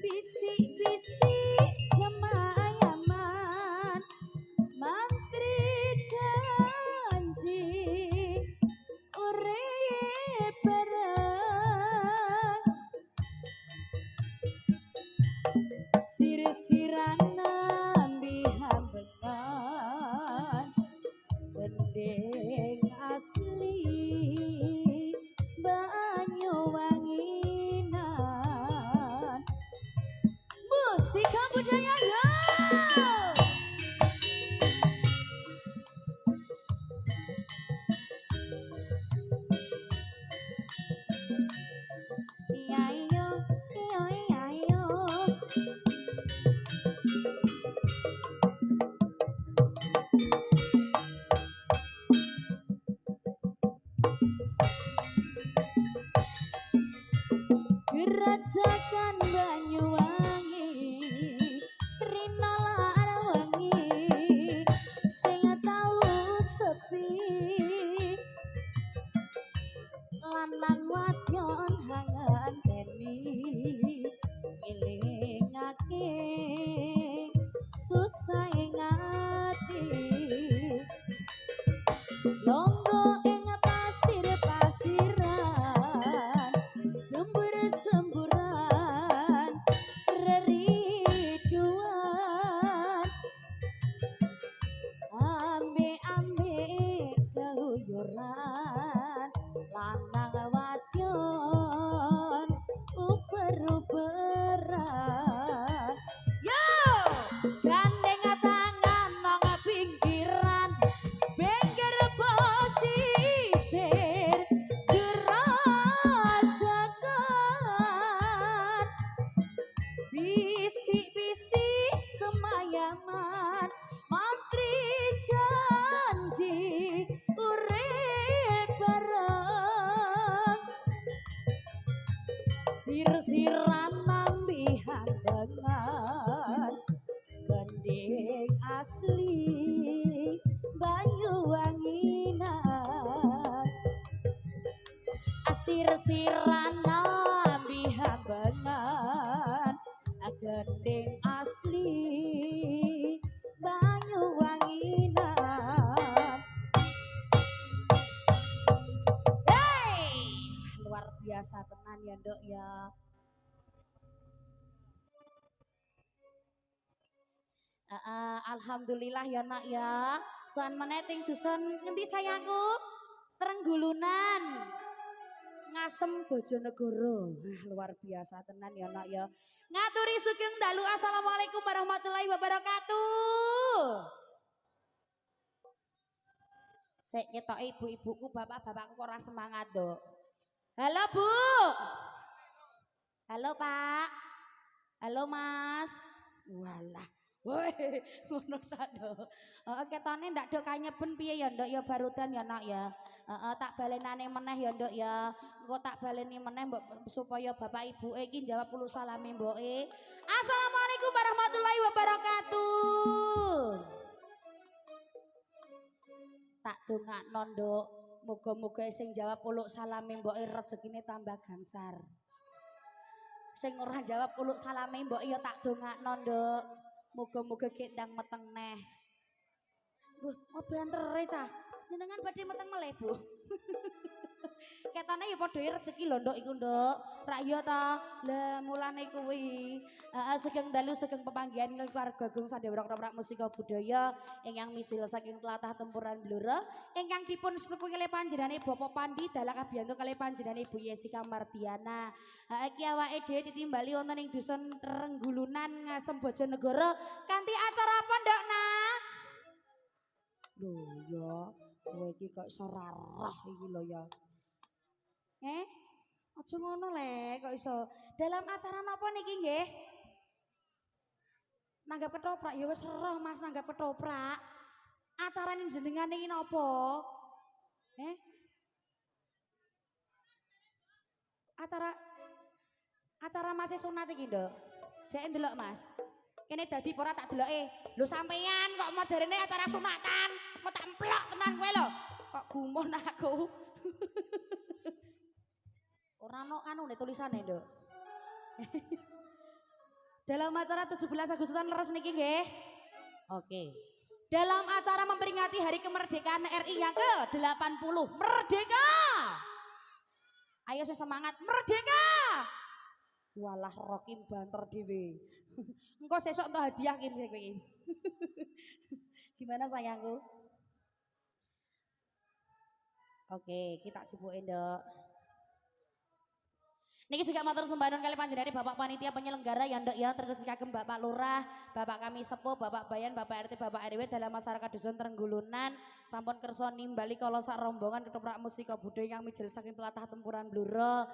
Bisik-bisik semayaman mantri janji urip bareng sir-siran nambi hambengan gendeng asli Banyuwanginan Mustika Budaya yo iya yo iya yo Gerajakan Banyuwangi Rinola wangi sing tau sepi lanang wadon hanganteni ngelingake susah ing ati longgo ing pasir-pasiran sembur-semburan reriduan ambe-ambe keluyuran lanang wadon uber-uberan yo gandeng tangan nang pinggiran bengker posisir gerajakan bisik-bisik semayaman mantri janji urip bareng sir-siran nambi hambengan gending asli Banyuwanginan sir-siran nambi hambengan gending asli Banyuwanginan hey luar biasa tenan ya nduk ya alhamdulillah ya nak ya soan meneting dusun ngendi sayangku Trenggulunan Ngasem Bojonegoro luar biasa tenan ya nak ya ngaturi sugeng dalu assalamualaikum warahmatullahi wabarakatuh sik ketok ibu-ibuku bapak-bapakku ora semangat dok halo Bu halo Pak halo Mas walah woi ngono tak dok ketone ndak dok kanyeben piye ya ndok ya barudan ya nak ya tak balenane meneh ya ndok ya engko tak baleni meneh mbok supaya bapak ibu iki jawab puluh salame mboke assalamualaikum warahmatullahi wabarakatuh tak dongakno ndok muga-muga sing jawab puluh salame mboke rezekine tambah gansar sing ora jawab puluh salame mboke ya tak dongakno ndok muga-muga gendang meteng neh. Mau bantere cah. Jenengan badhe meteng meleh, Bu. Ketane ya padha rezeki lho nduk iku nduk. Rak ya ta. Lah mulane kuwi sugeng dalu sugeng pepanggihan keluarga Agung Sandewara Musika Budaya ingkang mijil saking tlatah Tempuran Blora ingkang dipun sepuh kalih panjenengane Bapak Pandi dalah kabiyantu kalih panjenengane Ibu Yesika Mardiana. Iki awake dhewe ditimbali wonten ing dusun Trenggulunan Ngasem Bojonegoro kanthi acara apa nduk nah? Lho ya, kowe iki kok iso rarah iki lho ya. Aja ngono le, kok iso. Dalam acara napa niki nggih? Nanggap ketoprak ya wis roh Mas nanggap ketoprak. Acarane jenengan iki napa? Acara Mas sunat iki, Nduk. Jek ndelok Mas. Kene dadi ora tak deloke. Lho sampeyan kok mau jarene acara sunatan? Mau tak emplok tenan kowe lho. Kok gumun aku. Ora ono anu tulisane, Nduk. Dalam acara 17 Agustusan leres niki nggih. Oke. Dalam acara memperingati Hari Kemerdekaan RI yang ke-80. Merdeka! Ayo semangat merdeka! Walah rokim banter dhewe. Engko sesok entuk hadiah iki. Gimana sayangku? Oke, kita cobain dok. Niki juga matur sembahun kali panjenengan Bapak Panitia Penyelenggara ya ndok ya terus kagem Bapak Lurah, Bapak kami sepuh, Bapak Bayan, Bapak RT, Bapak RW dalam masyarakat dusun Trenggulunan sampun kersa nimbali kala sak rombongan ketoprak musika budaya yang mijil saking tlatah tempuran Blora.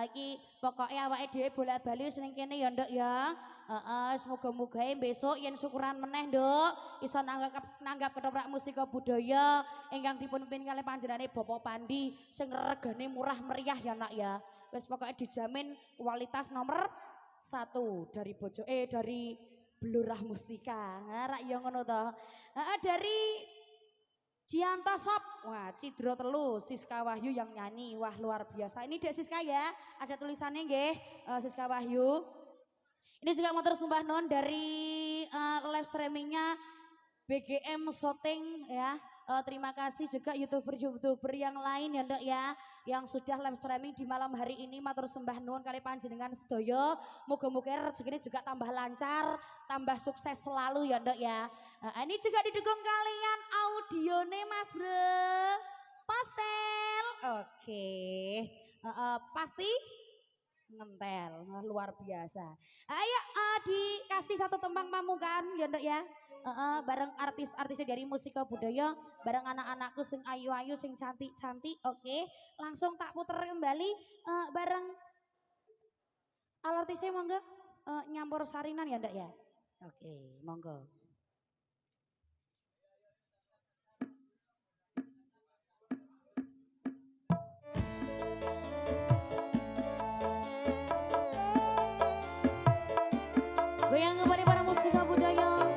Iki pokoke awake dhewe bola-bali wis ning kene ya ndok ya. Semoga-moga besok yen syukuran meneh ndok iso nanggap ketoprak musika budaya ingkang dipunpimpin kali panjenengan Bapak Pandi sing regane murah meriah ya nak ya. Wes pokoknya dijamin kualitas nomor 1 dari dari Blurah Mustika. Rak yo ngono to. Dari Cianta Sop. Wah, Cidro Telu, Siska Wahyu yang nyanyi. Wah, luar biasa. Ini Dek Siska ya. Ada tulisannya nggih, Siska Wahyu. Ini juga motor sembah non dari live streamingnya BGM Shooting ya. Terima kasih juga youtuber yang lain ya ndok ya yang sudah live streaming di malam hari ini matur sembah nuwun kali panjenengan sedaya muga-muga rezekine juga tambah lancar tambah sukses selalu ya ndok ya. Ini juga didukung kalian audione Mas Bro Pastel. Oke. Pasti ngentel luar biasa. Ayo dikasih satu tembang pamungkan ya ndok ya. Bareng artis-artisnya dari musika budaya, bareng anak-anakku sing ayu-ayu, sing cantik-cantik. Oke, langsung tak puter kembali bareng alartisnya monggo nyampur sarinan ya ndak ya. Oke, monggo. Goyang kepada para musika budaya.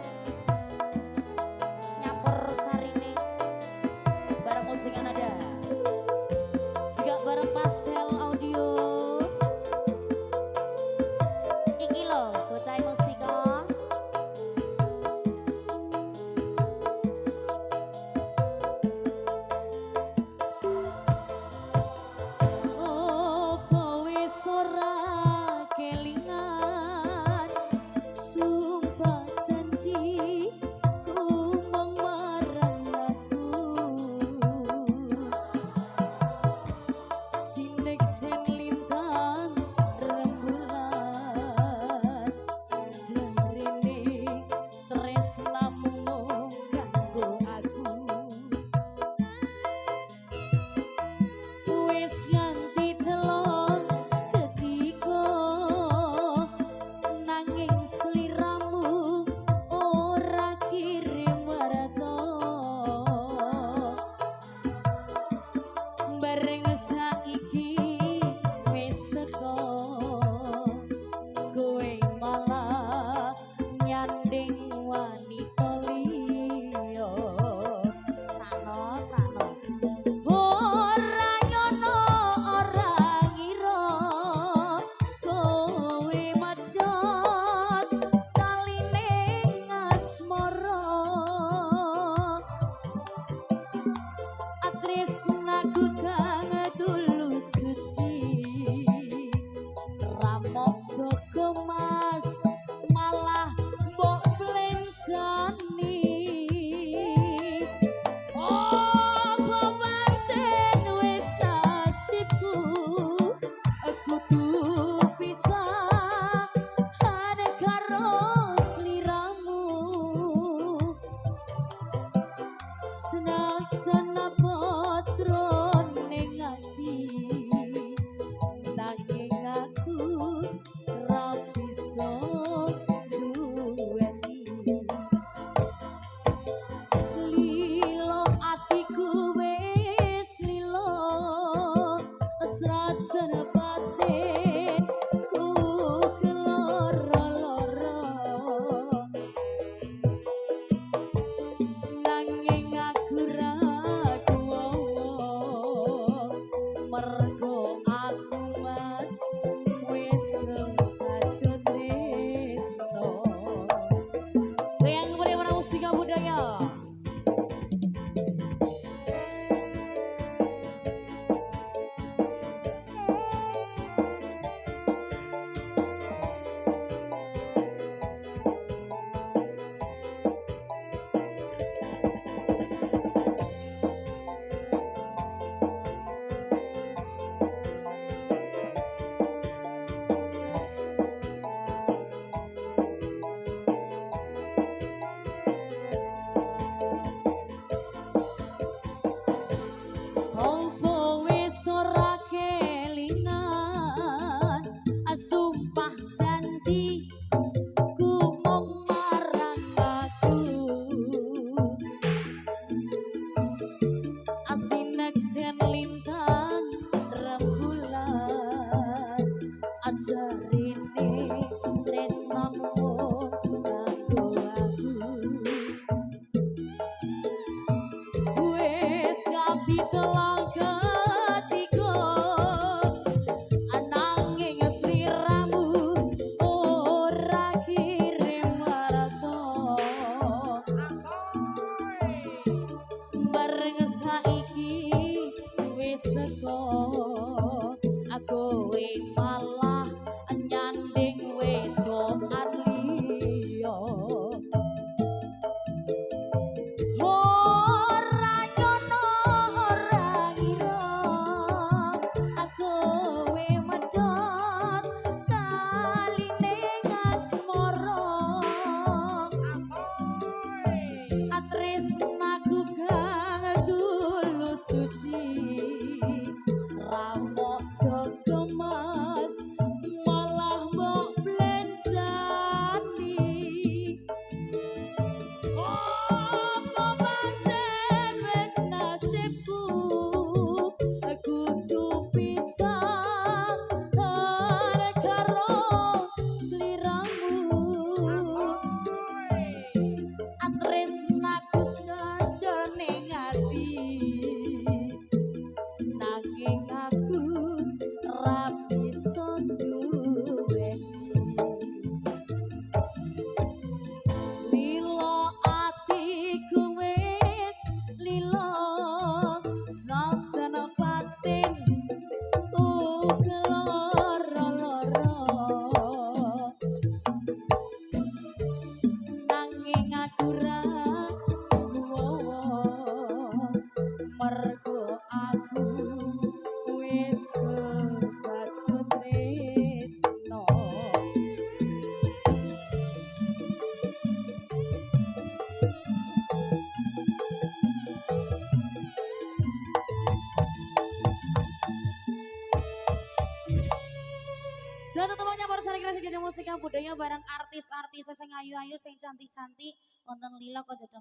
musika budaya bareng artis-artis sing ayu-ayu sing cantik-cantik wonten lila kok datang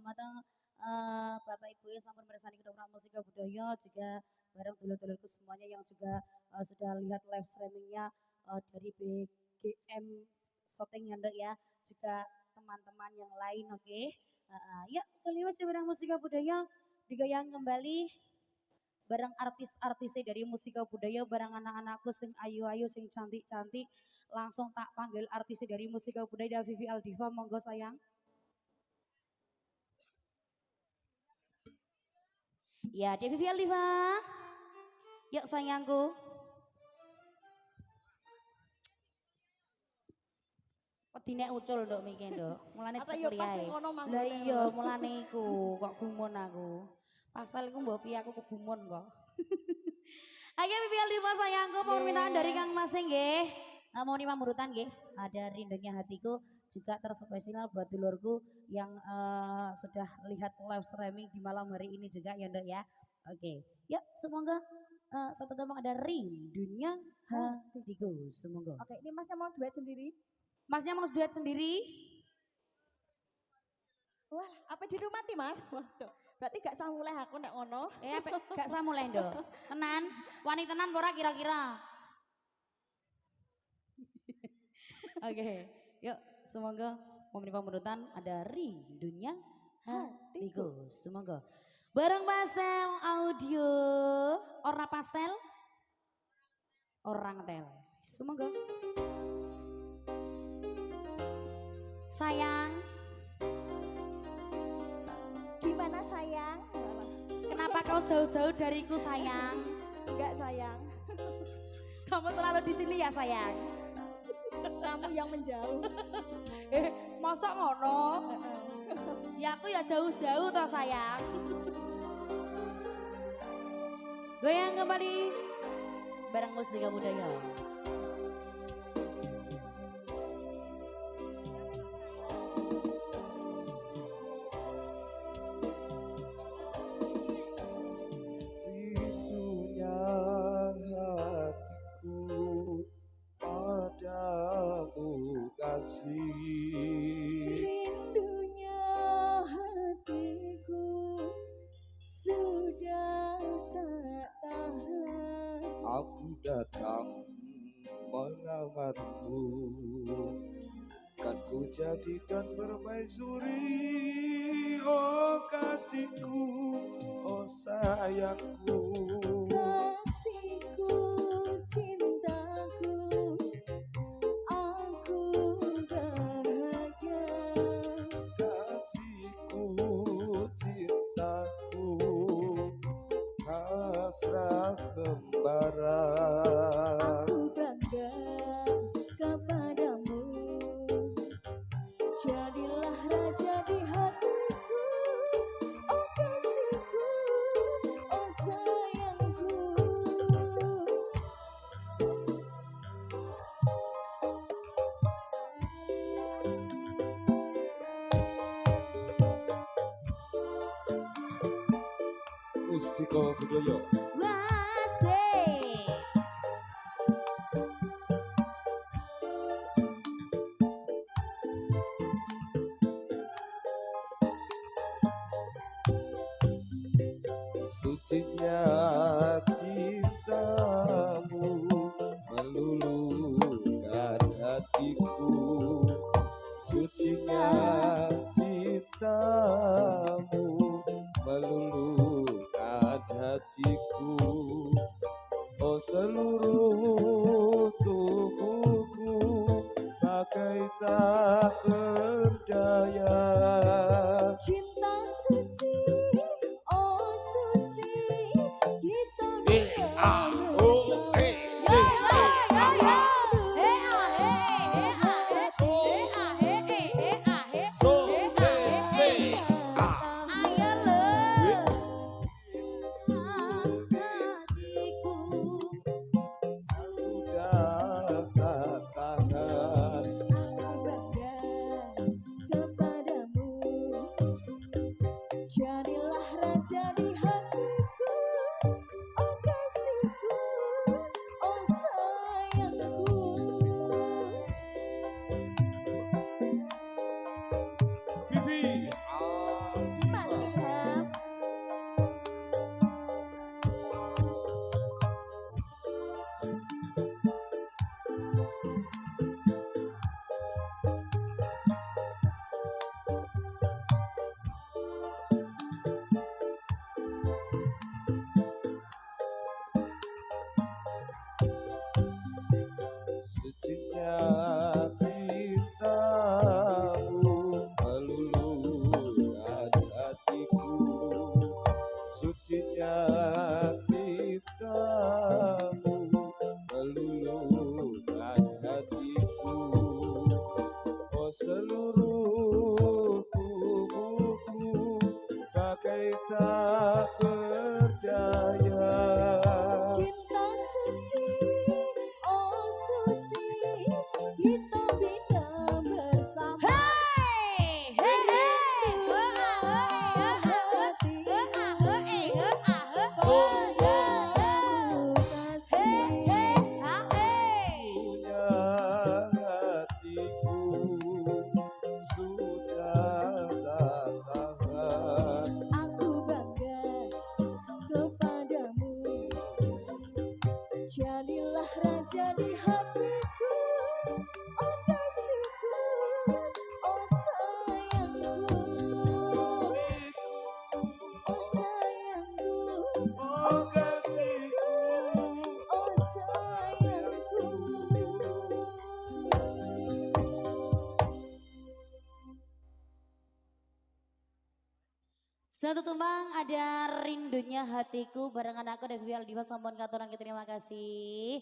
Bapak Ibu yang sampun bersani kedokteran musika budaya juga bareng dulur-dulurku semuanya yang juga sudah lihat live streamingnya dari BGM Shooting ya Ndok ya juga teman-teman yang lain oke. Yuk kalian bareng musika budaya digoyang kembali bareng artis-artisnya dari musika budaya bareng anak-anakku sing ayu-ayu sing cantik-cantik langsung tak panggil artisnya dari musika budaya Vivi Aldiva monggo sayang ya Vivi Aldiva yuk sayangku Dine ucul ndok mikir ndok mulane cekliae lah iya mulane iku kok gumun aku pasal iku mbok piye aku kegumun kok. Oke Vivi Aldiva sayangku permintaan dari Kang Mas nggih. Mohon pamurutan nggih. Ada rindunya hatiku juga terspesial buat dulurku yang sudah lihat live streaming di malam hari ini juga ya Ndok ya. Oke. Yuk semoga satu teman ada rindunya hatiku semoga. Oke, ini Masnya mau duet sendiri? Masnya mau duet sendiri? Wah, apa di rumah ti Mas? Waduh. Berarti gak sah mulai aku nek ngono. Gak sah mulai Ndok. Tenan, wani tenan ora kira-kira. Oke, yuk semoga memberi pamurutan ada rindunya hatiku. Semoga bareng pastel audio, orna pastel, orang tel. Semoga sayang. Gimana sayang? Kenapa kau jauh-jauh dariku sayang? Enggak sayang. Kamu terlalu di sini ya sayang. Kamu yang menjauh. Masa ngono? Ya aku ya jauh-jauh toh sayang. Goyang kembali bareng musika budaya. Rindunya hatiku sudah tak tahan. Aku datang mengamarmu, kan ku jadikan permaisuri. Oh kasihku, oh sayangku, kasihku, cintaku, aku bahagia. kasihku, cintaku, hasrat membara. Aku bangga kepadamu, jadilah raja di hatiku. Oh kasihku, oh sayangku. Mustika budaya. Wasih. Sucinya cintamu meluluhkan hatiku. Sucinya cintamu meluluhkan hatiku. Oh seluruh tubuhku bagai tak berdaya. Cinta suci, oh suci, kita Sudah tak tahan. aku bangga Satu tumbang ada rindunya hatiku barengan aku Devi Aldiva sampun katuran terima kasih.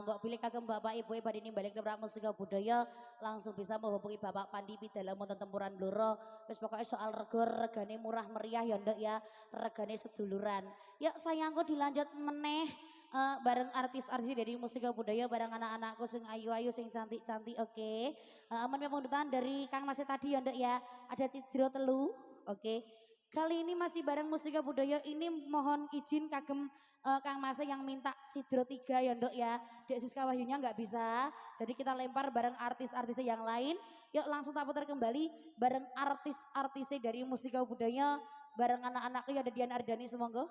Mbok pilih kagem Bapak Ibu badhe balik ke musika budaya langsung bisa menghubungi Bapak Pandi dalam wonten tempuran Blora. Wis pokoknya soal regane murah meriah ya nduk ya, regane seduluran. Yuk sayangku dilanjut meneh bareng artis-artis dari musika budaya bareng anak-anakku sing ayu-ayu sing cantik-cantik oke. Aman pemungkutan dari Kang Masih tadi ya nduk ya. Ada Cidro telu oke. Kali ini masih bareng musika budaya ini mohon izin kagem Kang Mase yang minta Cidro 3 ya nduk ya. Dek Siska Wahyunya nggak bisa. Jadi kita lempar bareng artis-artis yang lain. Yuk langsung tak putar kembali bareng artis-artis dari musika budaya bareng anak-anakku ya ada Dian Ardani semoga.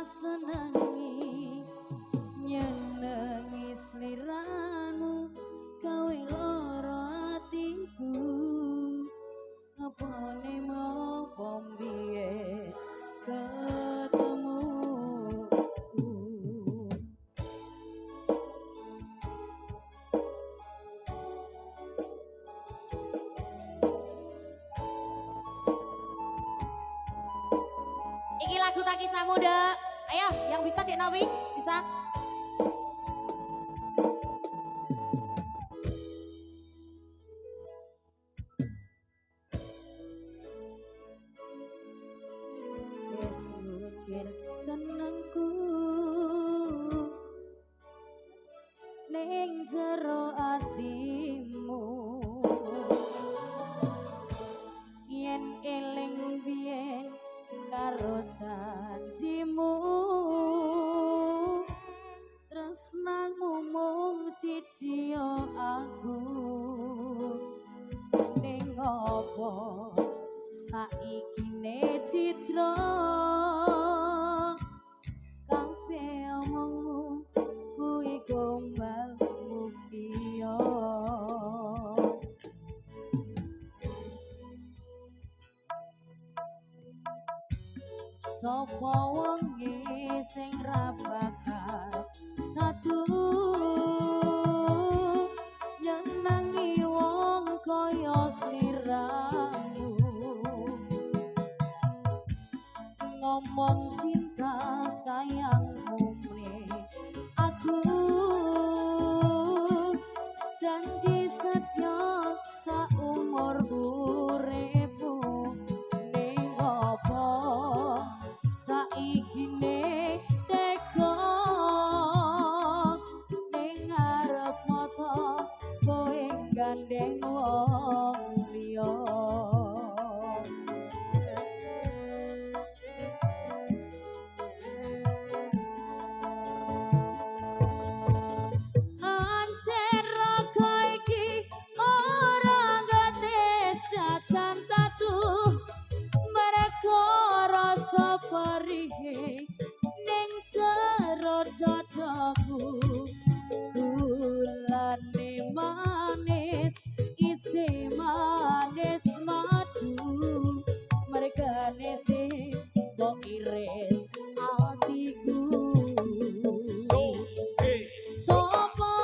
Senangi nyenengi sliramu gawe loro atiku ngapane ngopo mbiyen ketemu iki lagu tak kisah muda. Ayo, yang bisa Dek Novi, bisa. Wes mikir senengku ning jero atimu yen eling biyen karo janjimu tresnamu mung siji aku ning apa saiki ne Citra kabeh omongmu kuwi gombal muktiyo sapa wonge sing ra bakal tatu nyenangi wong kaya sliramu ngomong cinta sayangmu mle aku janji setia saumur uripku ning apa saiki ne teko ning arep mata kowe gandeng wong liya ancen raga iki ora ngate sajan tatu mereka rasa perih ning jero dadaku gulane manis isi manis madu mergane sing mbok iris atiku sopo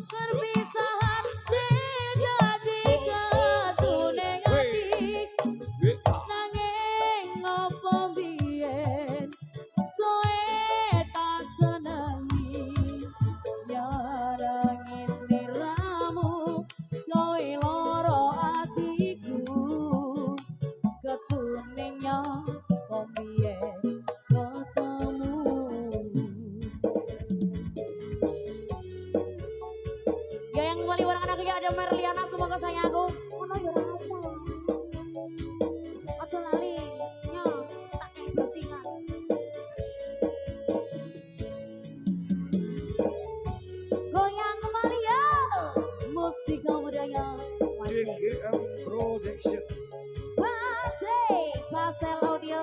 perpisahan sing dadi ketuning ati nanging ngopo biyen kowe tak senengi nyarengi sliramu kowe loro atiku ketuningnya kok biyen ketemu ya yang kembali barang anak ya ada Merliana semoga sayang aku ono ya ora apa aja lali nyo tak kei bersingan goyang kembali ya mustika budaya DGM Production. Pastel Audio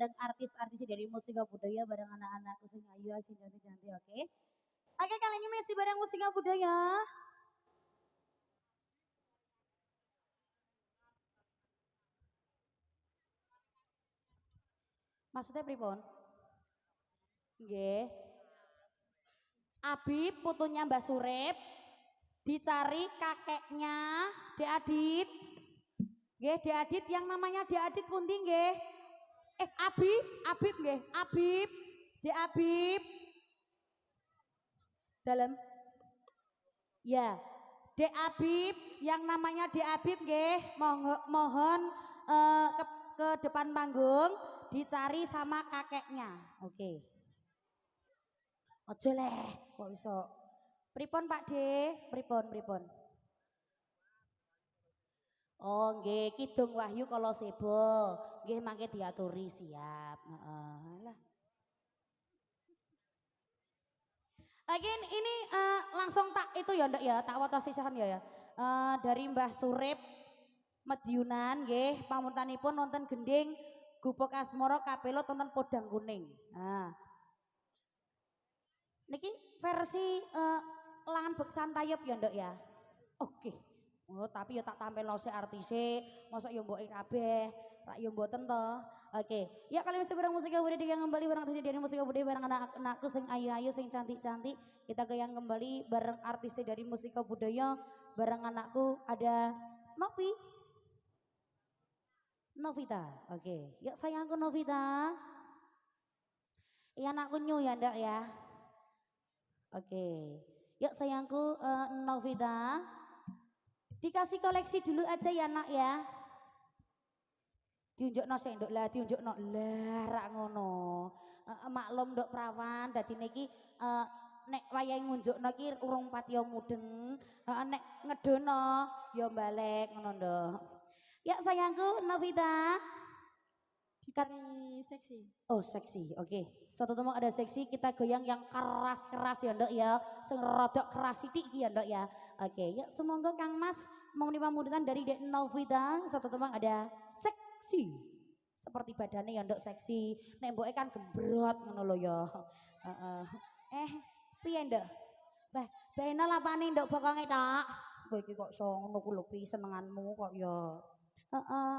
bareng artis-artis dari Musika Budaya bareng anak-anakku sing ayu sing cantik-cantik oke. Oke kali ini masih bareng Musika Budaya. Maksudnya pripun? Nggih. Abib putunya Mbah Surip dicari kakeknya Dek Adit. Nggih, Dek Adit yang namanya Dek Adit pundi nggih? Abib nggih, Abib. Dek Abib. Dalam. Ya. Dek Abib yang namanya Dek Abib nggih, mohon ke depan panggung dicari sama kakeknya. Oke. Ojo leh, kok iso. Pripun Pak D? Pripun. Oh nggih, Kidung Wahyu kalau sebo. Nggih mangke diaturi siap. Lah. Again ini langsung tak itu ya Nduk ya, tak waca sisahan ya. Dari Mbah Surip Medyunan nggih, pamuntanipun nonton gending Gubuk Asmara kapelo tonton Podang Kuning. Nah. Niki versi Langan Beksan Tayub ya Nduk ya. Oke. Oh, tapi ya tak tampil no artise, mosok yo mboke kabeh, rak yo mboten to. Oke. Ya kali masih bareng Musika Budaya yang kembali bareng artis dari Musika Budaya bareng anak-anakku sing ayu-ayu sing cantik-cantik. Kita goyang kembali bareng artis dari Musika Budaya bareng anakku ada Novi. Novita. Oke. Yuk sayangku Novita. Iya anakku Nyu ya Ndak ya. Oke. Yuk sayangku Novita. Dikasih koleksi dulu aja ya nak ya. Diunjukno sik nduk lah, diunjukno lah rak ngono. Maklum nduk prawan dadi niki nek wayahe ngunjukno ki urung patiya mudeng. Nek ngedono ya balik ngono nduk. Ya sayangku Novita. Dikari seksi. Oh seksi, oke. Satu tembang ada seksi, kita goyang yang keras-keras ya nduk ya. Sing rodok keras sithik ya nduk ya. Oke, ya semoga Kang Mas mau menerima mudutan dari Dek Novita. Satu tembang ada seksi. Seperti badannya ya nduk seksi. Nek mboke kan gembrot ngono lho ya. Piye nduk? Bah, beno lapane nduk bokonge tok. Kowe iki kok iso ngono ku lho pi senenganmu kok ya.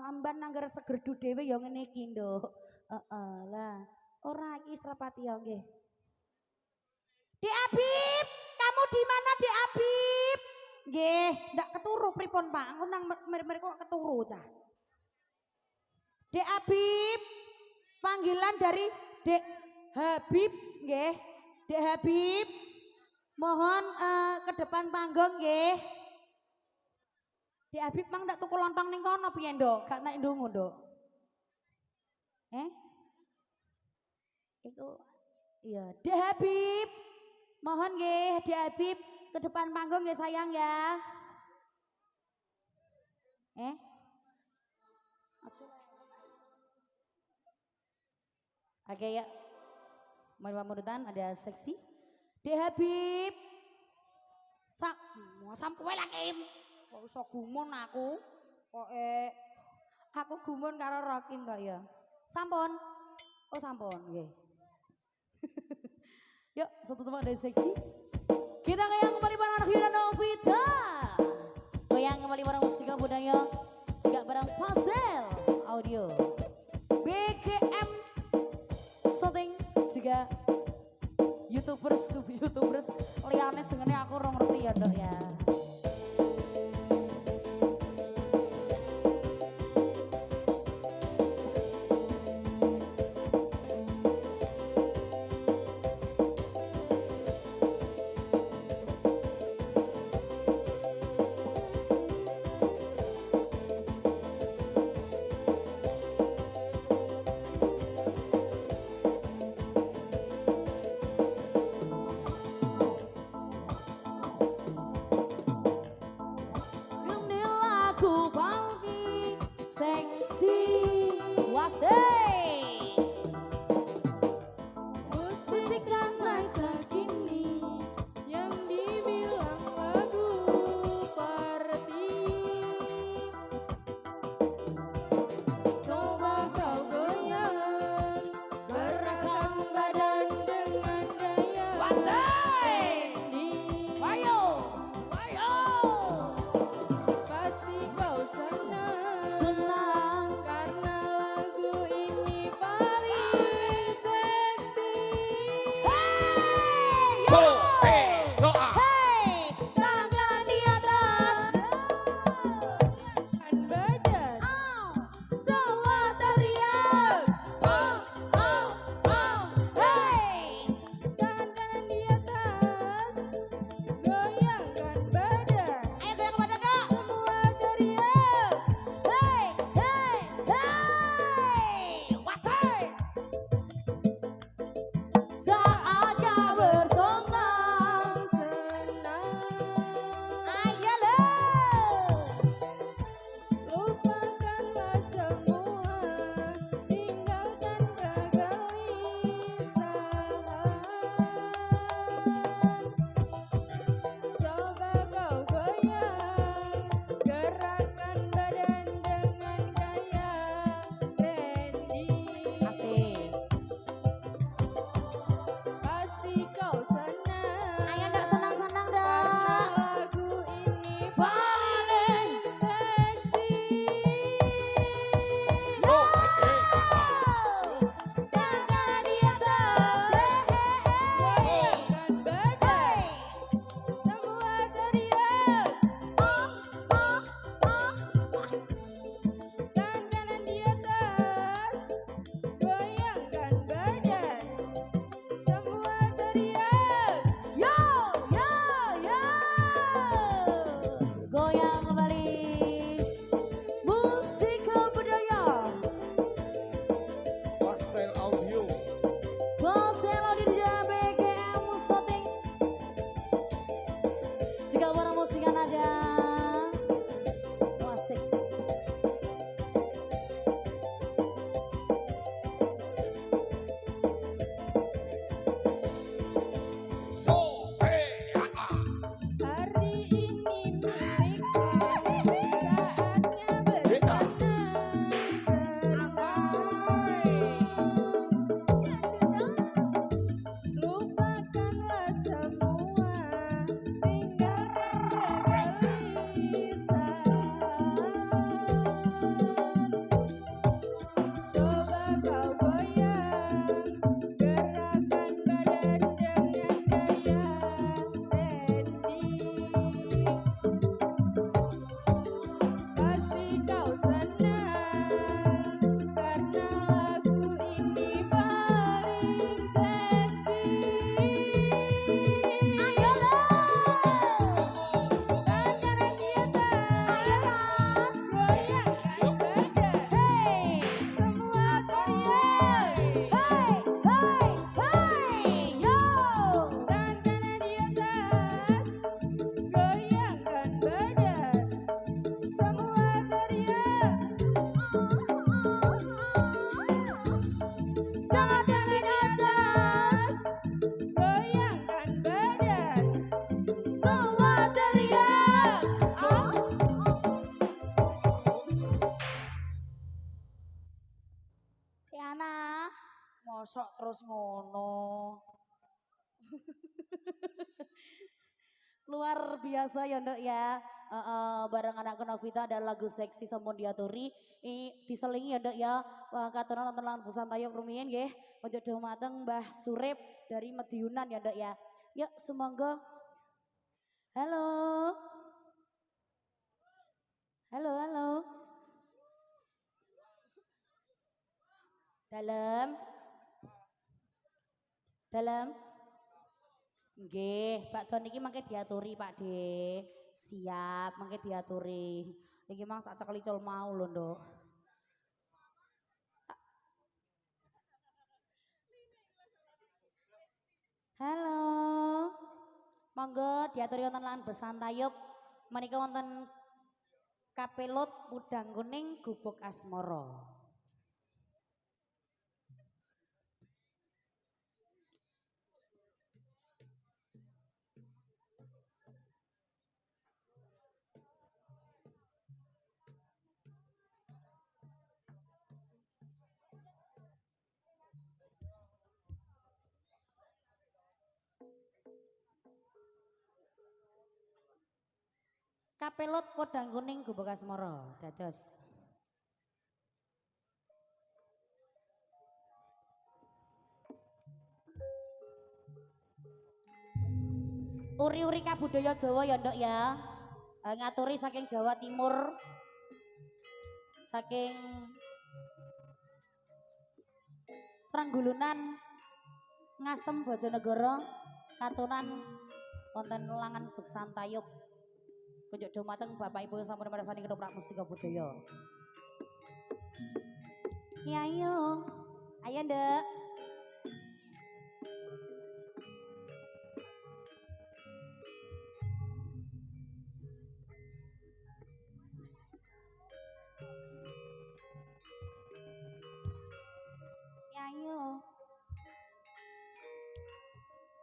Amban nangger segerdu dhewe ya ngene iki nduk. Lah, ora iki srepati ya nggih. Dek Abib, kamu di mana Dek Abib? Nggih, ndak keturu pripun Pak? Aku nang mereka kok keturu cah. Dek Abib, panggilan dari Dek Habib nggih. Dek Habib, mohon ke depan panggung nggih. Dek Habib mang ndak tuku lontong ning kono piye nduk? Gak nek ndungu nduk. Iku iya, Dek Habib. Mohon nggih Dek Habib ke depan panggung nggih sayang ya. Oke ya. Mudah-mudahan ada seksi. Dek Habib. Sampai lagi. Kok iso gumun aku? Kok aku gumun karo Rokim kok ya. Sampun. Oh sampun nggih. Yuk, satu tempat dari seksi. Kita goyang kembali bareng anak Yura Novita. Goyang kembali bareng Musika Budaya. Juga bareng Pastel Audio. BGM Shooting juga YouTubers liane jenenge aku ora ngerti ya, Dok ya. Wasai. Wayo. Wayo. Pasti kau senang Senang. karena lagu ini paling seksi. Hey. So, Yo. so, Hey, tangan di atas. Kan badan Semua teriak. Oh, oh, oh. Hey. tangan kanan di atas, goyangkan badan. Ayo goyang badan dong. Semua teriak. Hey, hey, hey. Wasai. Saatnya bersenang. Senang, Ayolah. lupakanlah semua, tinggalkan kegelisahan. Coba kau goyang, gerakkan badan dengan gaya trendy. Asik. Pasti kau senang. Ayo dok senang-senang dok. Lagu ini paling seksi. Tangan di atas. Goyangkan badan, semua teriak. Tangan kanan di atas, goyangkan badan, semua teriak. Yo, yo, yo. Goyang kembali. Musik budaya. Pastel Audio. Bosel di BGM Shooting. Jika warna musikan ada. Asik. So, Hari ini milikku, saatnya bersenang. Lupakanlah semua, tinggalkan kegelisahan. Coba kau goyang, gerakan badan dengan gaya trendy. Pasti kau senang karena lagu ini paling seksi. Ayolah. Tangan kanan di atas, goyangkan badan, Hey. semua teriak. Hey, hey, hey. Yo. Tangan kanan di atas, goyangkan badan, semua teriak. Tangan di atas. Goyangkan badan, Semua teriak. Tiana, mosok terus ngono. Luar biasa ya ndok ya. Bareng anakku Novita ada lagu seksi sampun diaturi. Ini diselingi ya ndok ya. Katoran nonton lan busan tayub rumiyin nggih. Ojo dumateng Mbah Surip dari Mediunan ya ndok ya. Yuk semonggo. Halo. Halo, halo. Dalam. Dalam. Nggih, Pak Don iki mangke diaturi Pak De. Siap, mangke diaturi. Iki mang tak cekeli cul mau lho, Nduk. Halo. Monggo diaturi wonten lan besantayup. Menika wonten Kapelut Udang Kuning Gubuk Asmara. Kapelut podang kuning gubuk asmara dados. Uri-uri kabudaya Jawa ya ndok ya. Ngaturi saking Jawa Timur. Saking Tranggulunan Ngasem Bojonegoro Katunan wonten Langan Beksantayub. Kunjuk dumateng Bapak Ibu sampun mirsani ketoprak musika budaya. Ya ayo. Ayo ndek. Ayo.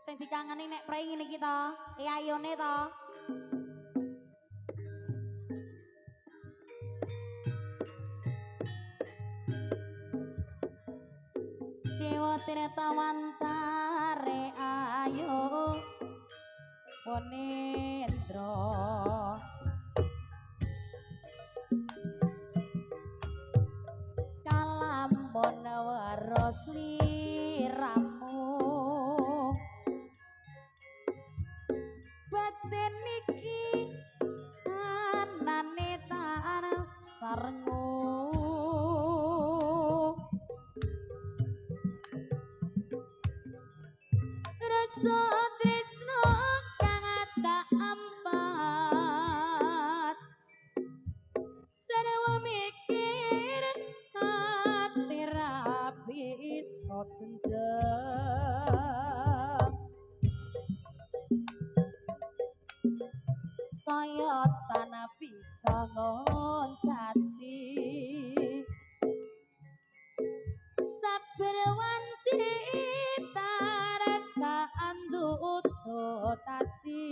Sing dikangeni nek prei ngene iki to. Ayone to. Dewa Tirtawantare ayo. Ponendra. Kalambon waros liramu batin iki anane tarasarngu rasa tresno kang tak ampat sarwa mikir hati rapi iso jenjang saya tanah bisa ngoncati sabar wanci tarasa andut tati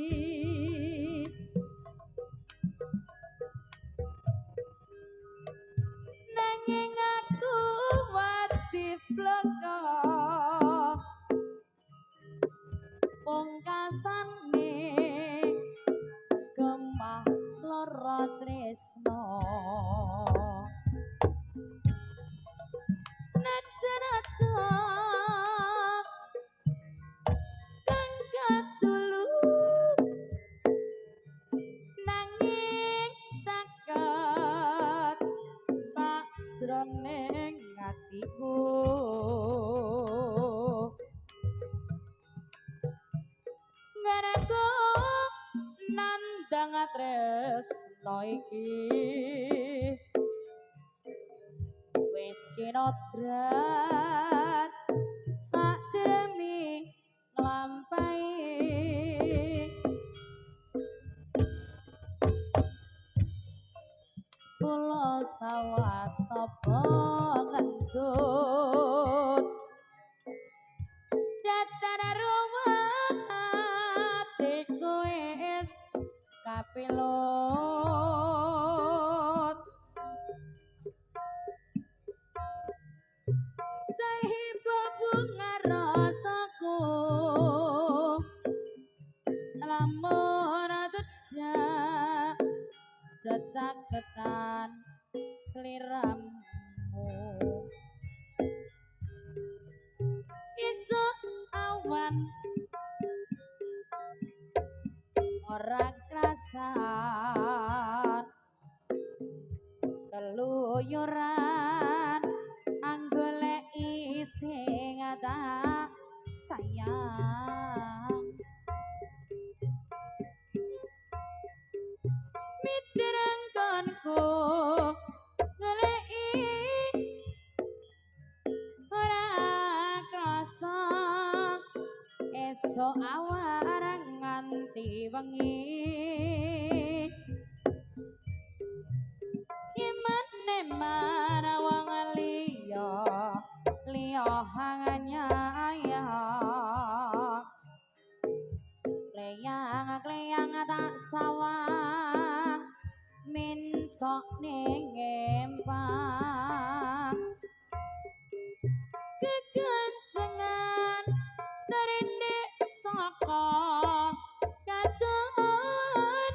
nanging aku wati bloko pungkasane gemah lara tresno senajan ado kang katulung nanging caket sajroning atiku ngaraku nandang tresno iki wis kinodrat sadremi nglampahi kula sawah sapa ngendut datar rumatiku wis kapilut sahiba bunga rasaku lamun cedak cecaketan sliramu isuk awan ora krasan keluyuran anggoleki sing tak sayang mitrangkonku ngeleki ora krasa esok awarang nganti wengi imane marawang liya liya hanganya kleyang tak sawah mincok ning empang kekencengan terindek saka katon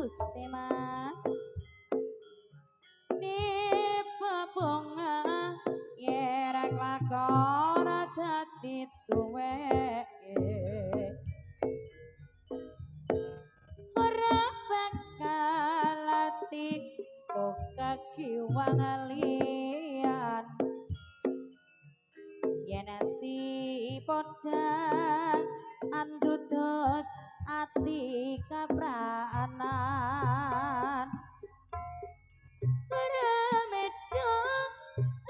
suse mas tipe bunga yerek lakon dadi tuweke ora bakal atiku kakiwang liyan yen si podang andudut ati kapranan remedong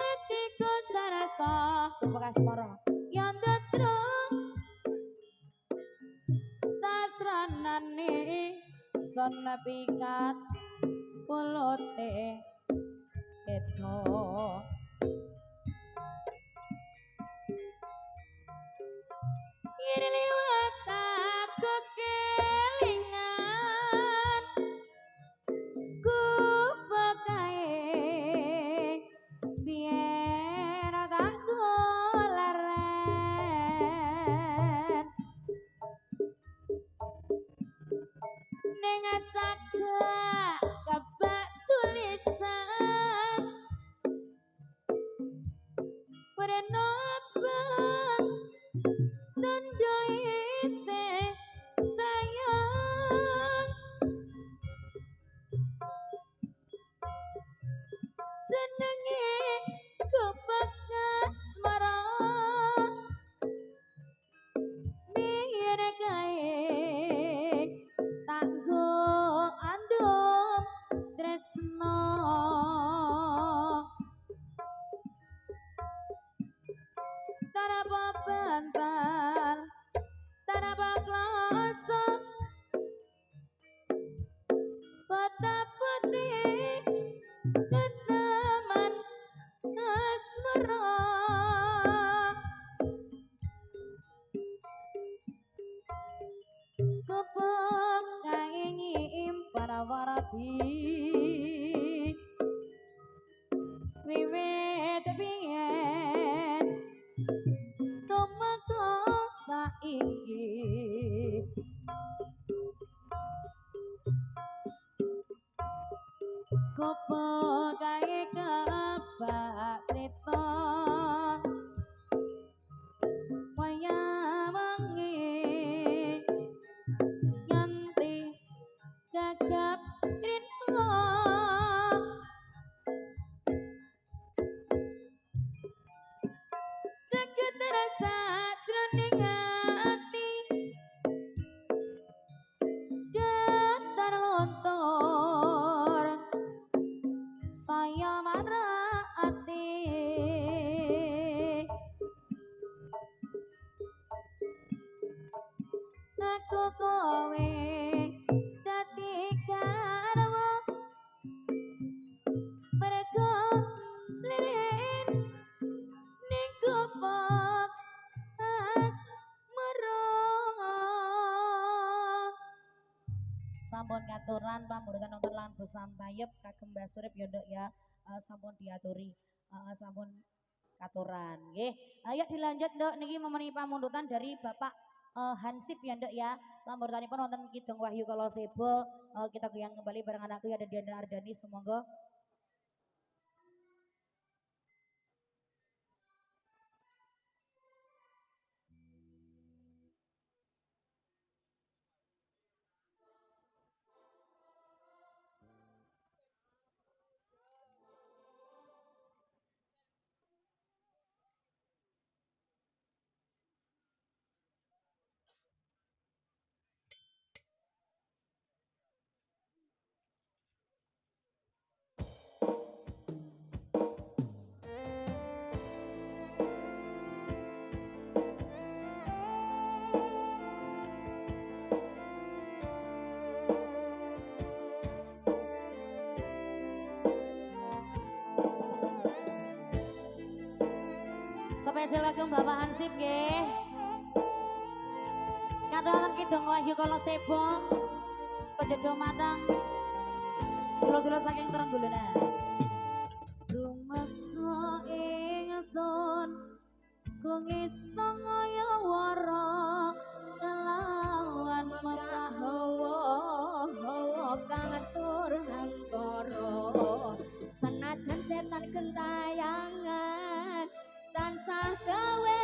atiku sarasa bekas mara yen tetrung tasranane senepikat polote eto yen liwat aku kelingan ku pekae biyen tak golaren ning cagak kebak tulisan Prenobang tondo isih sayang jenenge kebak asmara biyen kae tanggo andum tresno tanpa bantal tanpa klasa pata putih keteman asmara kepok kaingi para warati wiwit biyen tumeka saiki kepok kae kebak crita wayah wengi nganti gagap rino jagat rasa jroning ati datar lontor saya marah ati aku kowe dadi garwa mergo lirin ning kepok asmara sampun ngaturan pamburutan nonton lan besan tayep kagem Mbah Surip ya Nduk ya sampun diaturi sampun katuran nggih ayo dilanjut Nduk niki memenuhi pamundutan dari Bapak Hansip ya Nduk ya pamburutanipun wonten Kidung Wahyu Kala Sebo kita goyang kembali bareng anakku ya ada Diana Ardani semoga spesial kagem Bapak Hansip nggih. Katuraken Kidung Wahyu Kala Sebo. Penjodoh matang. Dulu-dulu saking Trenggalek. Rumeksa ingsun kungista ngaya wara kelawan mekahawa hawa kang tansah gawe